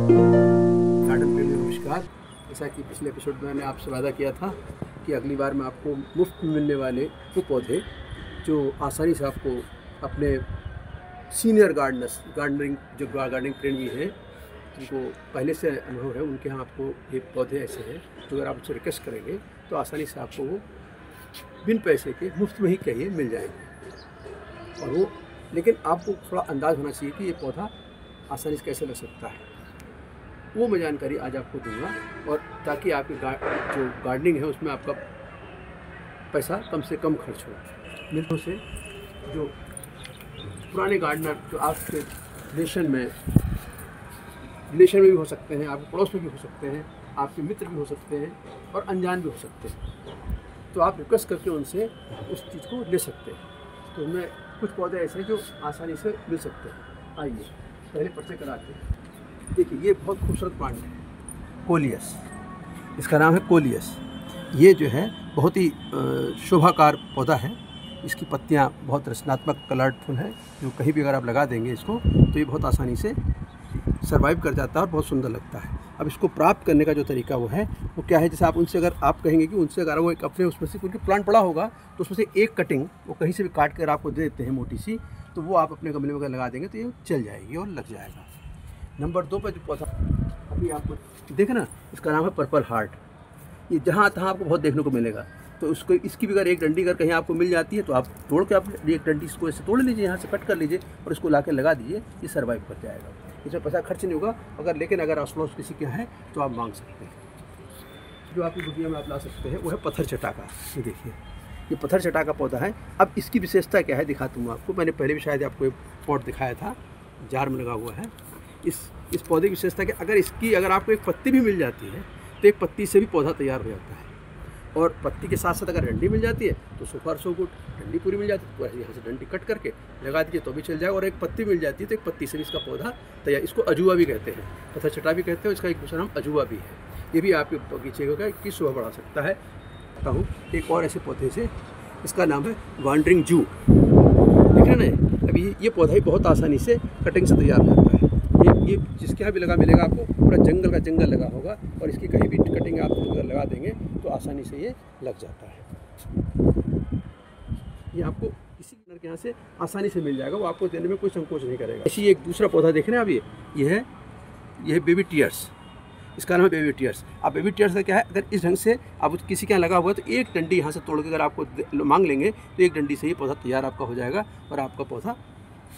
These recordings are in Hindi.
गार्डन प्रेमी नमस्कार। जैसा कि पिछले एपिसोड में मैंने आपसे वादा किया था कि अगली बार मैं आपको मुफ्त में मिलने वाले वो पौधे जो आसानी से आपको अपने सीनियर गार्डनिंग प्रेमी हैं, जिनको पहले से अनुभव है, उनके यहाँ आपको ये पौधे ऐसे हैं तो अगर आप उनसे रिक्वेस्ट करेंगे तो आसानी से आपको वो बिन पैसे के मुफ्त में ही कहिए मिल जाएंगे। और वो लेकिन आपको थोड़ा अंदाज़ होना चाहिए कि ये पौधा आसानी से कैसे लग सकता है, वो मैं जानकारी आज आपको दूंगा। और ताकि आपकी जो गार्डनिंग है उसमें आपका पैसा कम से कम खर्च हो। मित्रों से जो पुराने गार्डनर जो आपके रिलेशन में भी हो सकते हैं, आपके पड़ोस में भी हो सकते हैं, आपके मित्र भी हो सकते हैं और अनजान भी हो सकते हैं, तो आप रिक्वेस्ट करके उनसे उस चीज़ को ले सकते हैं। तो उनमें कुछ पौधे ऐसे हैं जो आसानी से मिल सकते हैं। आइए पहले परिचय कराते हैं। देखिए, ये बहुत खूबसूरत प्लांट है, कोलियस, इसका नाम है कोलियस। ये जो है बहुत ही शोभाकार पौधा है। इसकी पत्तियां बहुत रचनात्मक कलरफुल हैं, जो कहीं भी अगर आप लगा देंगे इसको तो ये बहुत आसानी से सर्वाइव कर जाता है और बहुत सुंदर लगता है। अब इसको प्राप्त करने का जो तरीका वो है वो क्या है, जैसे आप उनसे अगर आप कहेंगे कि उनसे अगर वो एक अपने उसमें से क्योंकि प्लांट पड़ा होगा तो उसमें से एक कटिंग वो कहीं से भी काट कर आपको दे देते हैं मोटी सी, तो वो आप अपने गमले में अगर लगा देंगे तो ये चल जाएगी और लग जाएगा। नंबर 2 पर जो पौधा अभी आपको देखना, इसका नाम है पर्पल हार्ट। ये जहाँ तहाँ आपको बहुत देखने को मिलेगा। तो उसको इसकी भी अगर एक डंडी अगर कहीं आपको मिल जाती है तो आप तोड़ के आप एक डंडी इसको ऐसे तोड़ लीजिए, यहाँ से कट कर लीजिए और इसको ला के लगा दीजिए, ये सर्वाइव कर जाएगा। इसमें पैसा खर्च नहीं होगा। लेकिन अगर आस पड़ोस किसी के है तो आप मांग सकते हैं। जो आपकी दुनिया में आप ला सकते हैं वो है पत्थर चटाका। ये देखिए, ये पत्थर चटाका पौधा है। अब इसकी विशेषता क्या है दिखाता हूँ आपको। मैंने पहले भी शायद आपको एक पॉट दिखाया था, जार में लगा हुआ है। इस पौधे की विशेषता कि अगर आपको एक पत्ती भी मिल जाती है तो एक पत्ती से भी पौधा तैयार हो जाता है। और पत्ती के साथ साथ अगर डंडी मिल जाती है तो सो फार सो गुड। डंडी पूरी मिल जाती है तो यहाँ से डंडी कट करके लगा दीजिए तो भी चल जाएगा। और एक पत्ती मिल जाती है तो एक पत्ती से भी इसका पौधा तैयार। इसको अजूबा भी कहते हैं, पत्थर चटा भी कहते हैं, इसका एक दूसरा नाम अजूबा भी है। ये भी आपके बगीचे की शोभा बढ़ा सकता है। कहूँ एक और ऐसे पौधे से, इसका नाम है वांडरिंग जू। देख रहे ना, अभी ये पौधा ही बहुत आसानी से कटिंग से तैयार हो जाता है। ये जिसके यहाँ भी लगा मिलेगा आपको, पूरा जंगल का जंगल लगा होगा और इसकी कहीं भी कटिंग आप अगर लगा देंगे तो आसानी से ये लग जाता है। ये आपको इसी के यहाँ से आसानी से मिल जाएगा, वो आपको देने में कोई संकोच नहीं करेगा। ऐसी एक दूसरा पौधा देख रहे हैं आप, ये है बेबी टीयर्स। इसका नाम है बेबी टीयर्स। अब बेबी टीयर्स का क्या है, अगर इस ढंग से आप किसी के यहाँ लगा हुआ है तो एक डंडी यहाँ से तोड़ के अगर आपको मांग लेंगे तो एक डंडी से ही पौधा तैयार आपका हो जाएगा और आपका पौधा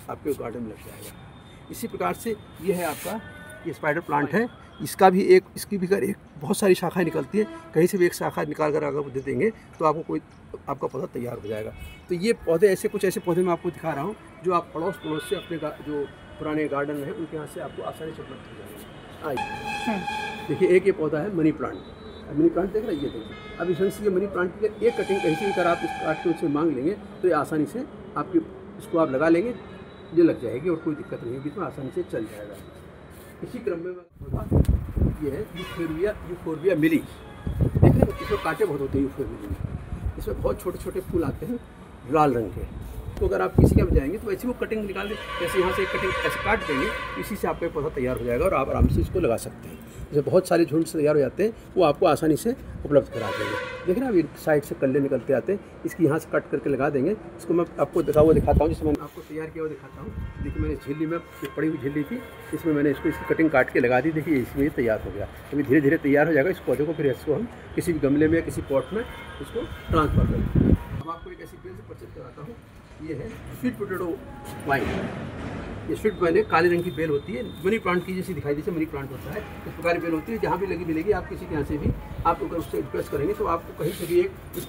आपके गार्डन में लग जाएगा। इसी प्रकार से ये है आपका, ये स्पाइडर प्लांट है। इसकी भी अगर एक बहुत सारी शाखाएं निकलती है, कहीं से भी एक शाखा निकाल कर अगर दे देंगे तो आपका पौधा तैयार हो जाएगा। तो ये पौधे कुछ ऐसे पौधे मैं आपको दिखा रहा हूँ जो आप पड़ोस से अपने जो पुराने गार्डन है उनके यहाँ से आपको आसानी से उपलब्ध हो जाएगा। आइए देखिए, एक ये पौधा है मनी प्लांट। मनी प्लांट देख रहे हैं, ये देखिए। अब इस ये मनी प्लांट की एक कटिंग कहीं से भी अगर आप इस काट के उससे मांग लेंगे तो ये आसानी से इसको आप लगा लेंगे, ये लग जाएगी और कोई दिक्कत नहीं होगी, इसमें आसानी से चल जाएगा। इसी क्रम में ये है यूफोर्बिया मिली। देख रहे हैं, इसमें कांटे बहुत होते हैं यूफोर्बिया में। इसमें बहुत छोटे छोटे फूल आते हैं लाल रंग के। तो अगर आप किसी के में जाएंगे तो ऐसे वो कटिंग निकाल दें, जैसे यहाँ से एक कटिंग ऐसे काट देंगे तो इसी से आपका पौधा तैयार हो जाएगा और आप आराम से इसको लगा सकते हैं। जैसे बहुत सारे झुंड से तैयार हो जाते हैं वो आपको आसानी से उपलब्ध करा देंगे। देख रहे हैं, अभी साइड से कल्ले निकलते आते हैं, इसकी यहाँ से कट करके लगा देंगे। इसको मैं आपको दिखाता हूँ, जिसमें मैंने आपको तैयार किया हुआ दिखाता हूँ। देखिए, मैंने झिल्ली में पड़ी हुई झिल्ली थी, इसमें मैंने इसकी कटिंग काट के लगा दी। देखिए, इसमें ये तैयार हो गया। अभी धीरे धीरे तैयार हो जाएगा। इस पौधे को फिर इसको हम किसी भी गमले में या किसी पॉट में इसको ट्रांसफर करेंगे। अब आपको एक ऐसी बेल से परिचित कराता हूँ। ये है स्वीट पोटैटो वाइन। ये स्वीट वाइन है, काले रंग की बेल होती है, मनी प्लांट की जैसी दिखाई जैसे मनी प्लांट होता है, इस प्रकार की बेल होती है। जहाँ भी मिलेगी आप किसी के यहाँ से भी आप अगर उससे रिक्वेस्ट करेंगे तो आपको कहीं से भी इस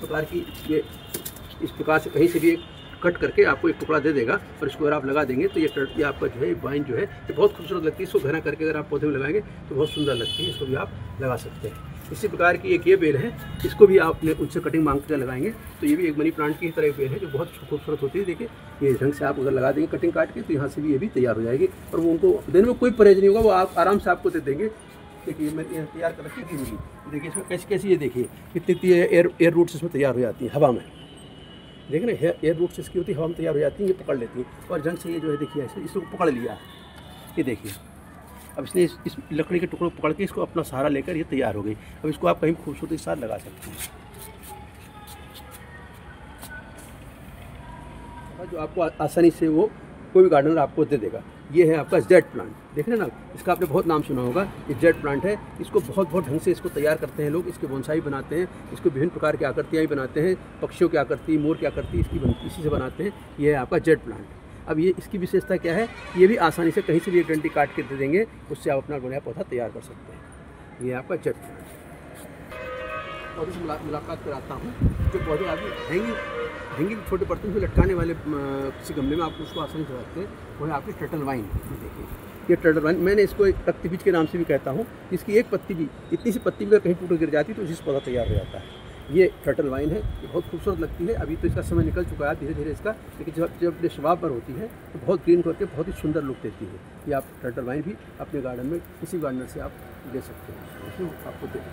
प्रकार से कहीं से भी एक कट करके आपको एक टुकड़ा दे देगा और इसको अगर आप लगा देंगे तो ये आपका जो है वाइन जो है ये बहुत खूबसूरत लगती है। इसको घना करके अगर आप पौधे में लगाएंगे तो बहुत सुंदर लगती है, इसको भी आप लगा सकते हैं। इसी प्रकार की एक ये बेल है, इसको भी आपने उनसे कटिंग मांग कर लगाएंगे तो ये भी एक मनी प्लांट की तरह एक बेल है जो बहुत खूबसूरत होती है। देखिए, ये ढंग से आप अगर लगा देंगे कटिंग काट के तो यहाँ से भी ये भी तैयार हो जाएगी और वो उनको देने में कोई परहेज नहीं होगा, वो आप आराम से आपको दे देंगे। देखिए, मैंने तैयार कर रखी थी। देखिए इसमें कैसी ये देखिए कितनी एयर रूट्स इसमें तैयार हो जाती हैं हवा में। देख रहे हैं, एयर रूट्स इसकी होती है, हवा में तैयार हो जाती हैं, ये पकड़ लेती हैं और जंग से ये जो है देखिए ऐसे इसको पकड़ लिया। ये देखिए, अब इसने इस लकड़ी के टुकड़े को पकड़ के इसको अपना सहारा लेकर ये तैयार हो गई। अब इसको आप कहीं खूबसूरती के साथ लगा सकते हैं। जो आपको आसानी से वो कोई भी गार्डनर आपको दे देगा। ये है आपका जेड प्लांट, देख रहे हैं ना, इसका आपने बहुत नाम सुना होगा। ये जेड प्लांट है, इसको बहुत ढंग से इसको तैयार करते हैं लोग, इसके बोनसाई बनाते हैं, इसको विभिन्न प्रकार की आकृतियाँ भी बनाते हैं, पक्षियों की आकृति, मोर की आकृति इसी से बनाते हैं। ये है आपका जेड प्लांट। अब ये इसकी विशेषता क्या है, ये भी आसानी से कहीं से भी एक डंडी काट के दे देंगे, उससे आप अपना बढ़िया पौधा तैयार कर सकते हैं। ये आपका जेड प्लांट। और इस मुलाकात कराता हूँ जो पौधे आपकी हैंगिंग छोटे बर्तन में लटकाने वाले किसी गमले में आप उसको आसानी से रखते हैं, वो है आपकी टर्टल वाइन। देखिए ये टर्टल वाइन, मैंने इसको एक तख्ती बीज के नाम से भी कहता हूँ। इसकी एक पत्ती भी, इतनी सी पत्ती भी अगर कहीं टूट गिर जाती है तो उसी से पौधा तैयार हो जाता है। ये टर्टल वाइन है, ये बहुत खूबसूरत लगती है। अभी तो इसका समय निकल चुका है धीरे धीरे इसका, लेकिन जब ये शबाब पर होती है तो बहुत ग्रीन करके बहुत ही सुंदर लुक देती है। ये आप टर्टल वाइन भी अपने गार्डन में किसी गार्डनर से आप ले सकते हैं, इसमें आपको दे।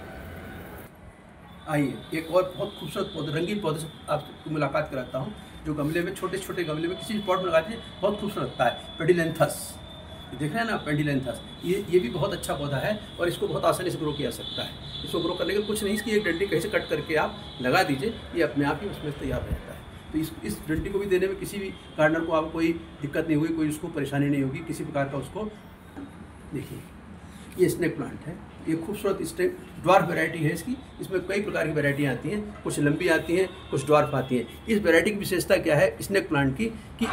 आइए एक और बहुत खूबसूरत पौधे, रंगीन पौधे से आपको मुलाकात कराता हूँ, जो गमले में, छोटे छोटे गमले में किसी भी पॉट में लगाते हैं, बहुत खूबसूरत लगता है। पेडिलेंथस, देख रहे हैं ना, पेडिलेंथस, ये भी बहुत अच्छा पौधा है और इसको बहुत आसानी से ग्रो किया सकता है। इसको ग्रो करने के कुछ नहीं, इसकी एक डंडी कहीं से कट करके आप लगा दीजिए, ये अपने आप ही उसमें तैयार हो जाता है। तो इस डंडी को भी देने में किसी भी गार्डनर को आपको कोई दिक्कत नहीं होगी, कोई उसको परेशानी नहीं होगी किसी प्रकार का उसको। देखिए ये स्नेक प्लांट है, ये खूबसूरत स्नेक ड्वार्फ वैरायटी है इसकी। इसमें कई प्रकार की वैरायटियाँ आती हैं, कुछ लंबी आती हैं, कुछ ड्वार्फ आती हैं। इस वैरायटी की विशेषता क्या है स्नेक प्लांट की, कि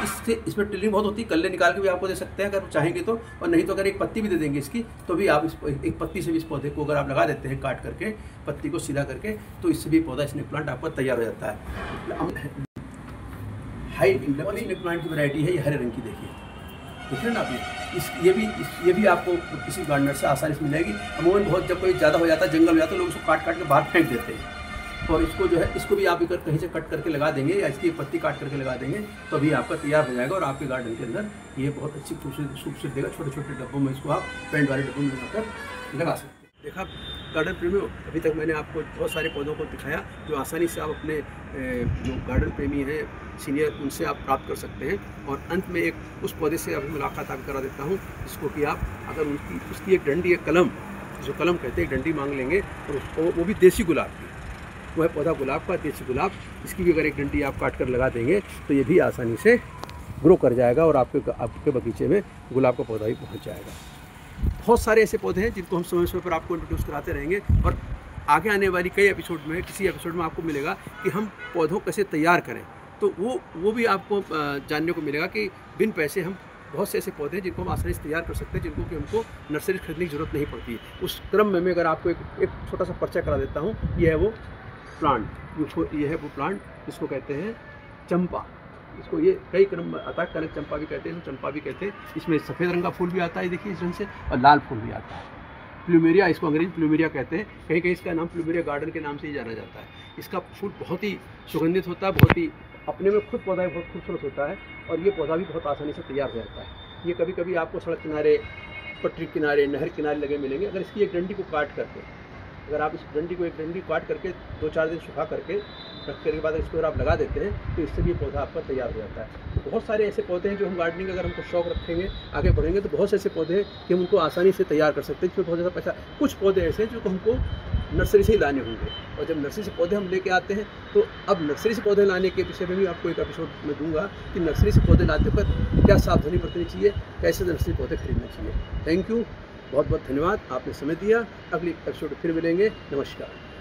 इसमें टिलिंग बहुत होती है, कल्ले निकाल के भी आपको दे सकते हैं अगर चाहेंगे तो, और नहीं तो अगर एक पत्ती भी दे देंगे इसकी तो भी आप एक पत्ती से भी इस पौधे को अगर आप लगा देते हैं काट करके, पत्ती को सीधा करके, तो इससे भी पौधा स्नेक प्लांट आपका तैयार हो जाता है। हाई स्नेक प्लांट की वैरायटी है, ये हरे रंग की, देखिए देख रहे हैं ना आप। ये भी आपको किसी गार्डनर से आसानी से मिल जाएगी। अमूमन बहुत जब कोई ज़्यादा हो जाता है, जंगल हो जाता है, लोग इसको काट के बाहर फेंक देते हैं। और इसको जो है, इसको भी आप अगर कहीं से कट करके लगा देंगे या इसकी पत्ती काट करके लगा देंगे तो भी आपका तैयार हो जाएगा और आपके गार्डन के अंदर ये बहुत अच्छी खूबसूरत देगा। छोटे छोटे डब्बों में इसको आप पेंट वाले डब्बों में लगाकर लगा सकते हैं। देखा गार्डन प्रेमियों, अभी तक मैंने आपको बहुत सारे पौधों को दिखाया जो आसानी से आप अपने जो गार्डन प्रेमी हैं सीनियर, उनसे आप प्राप्त कर सकते हैं। और अंत में एक उस पौधे से अभी मुलाकात आप करा देता हूँ जिसको कि आप अगर उसकी एक डंडी, एक कलम, जो कलम कहते हैं, एक डंडी मांग लेंगे और उसको, वो भी देसी गुलाब की, वो है पौधा गुलाब का, देसी गुलाब। इसकी भी अगर एक डंडी आप काट कर लगा देंगे तो ये भी आसानी से ग्रो कर जाएगा और आपके बगीचे में गुलाब का पौधा भी पहुँच जाएगा। बहुत सारे ऐसे पौधे हैं जिनको हम समय समय पर आपको इंट्रोड्यूस कराते रहेंगे और आगे आने वाली कई एपिसोड में, किसी एपिसोड में आपको मिलेगा कि हम पौधों कैसे तैयार करें। तो वो भी आपको जानने को मिलेगा कि बिन पैसे हम बहुत से ऐसे पौधे हैं जिनको हम आसानी से तैयार कर सकते हैं, जिनको कि हमको नर्सरी खरीदने की जरूरत नहीं पड़ती है। उस क्रम में मैं अगर आपको एक छोटा सा परिचय करा देता हूँ। ये है वो प्लांट, ये है वो प्लांट जिसको कहते हैं चंपा। इसको ये कई क्रम आता है, कनक चंपा भी कहते हैं, चंपा भी कहते हैं। इसमें सफ़ेद रंग का फूल भी आता है, देखिए इस रंग से, और लाल फूल भी आता है। प्लूमेरिया, इसको अंग्रेजी प्लूमेरिया कहते हैं, कहीं कहीं इसका नाम प्लूमेरिया गार्डन के नाम से ही जाना जाता है। इसका फूल बहुत ही सुगंधित होता है, बहुत ही अपने में खुद पौधा बहुत खूबसूरत होता है और ये पौधा भी बहुत आसानी से तैयार हो जाता है। ये कभी कभी आपको सड़क किनारे, पटरी किनारे, नहर किनारे लगे मिलेंगे। अगर इसकी एक डंडी को काट करके, अगर आप इस डंडी को, एक डंडी काट करके 2-4 दिन सुखा करके रखने के बाद इसको अगर आप लगा देते हैं तो इससे भी पौधा आपका तैयार हो जाता है। तो बहुत सारे ऐसे पौधे हैं जो हम गार्डनिंग, अगर हमको शौक रखेंगे, आगे बढ़ेंगे, तो बहुत से ऐसे पौधे हैं कि हम उनको आसानी से तैयार कर सकते हैं, जिसमें बहुत ज़्यादा पैसा। कुछ पौधे ऐसे हैं जो हमको नर्सरी से ही लाने होंगे, और जब नर्सरी से पौधे हम लेके आते हैं तो अब नर्सरी से पौधे लाने के विषय में भी आपको एक एपिसोड में दूंगा कि नर्सरी से पौधे लाते वक्त क्या सावधानी बरतनी चाहिए, कैसे नर्सरी पौधे खरीदने चाहिए। थैंक यू, बहुत बहुत धन्यवाद, आपने समय दिया। अगली एपिसोड फिर मिलेंगे। नमस्कार।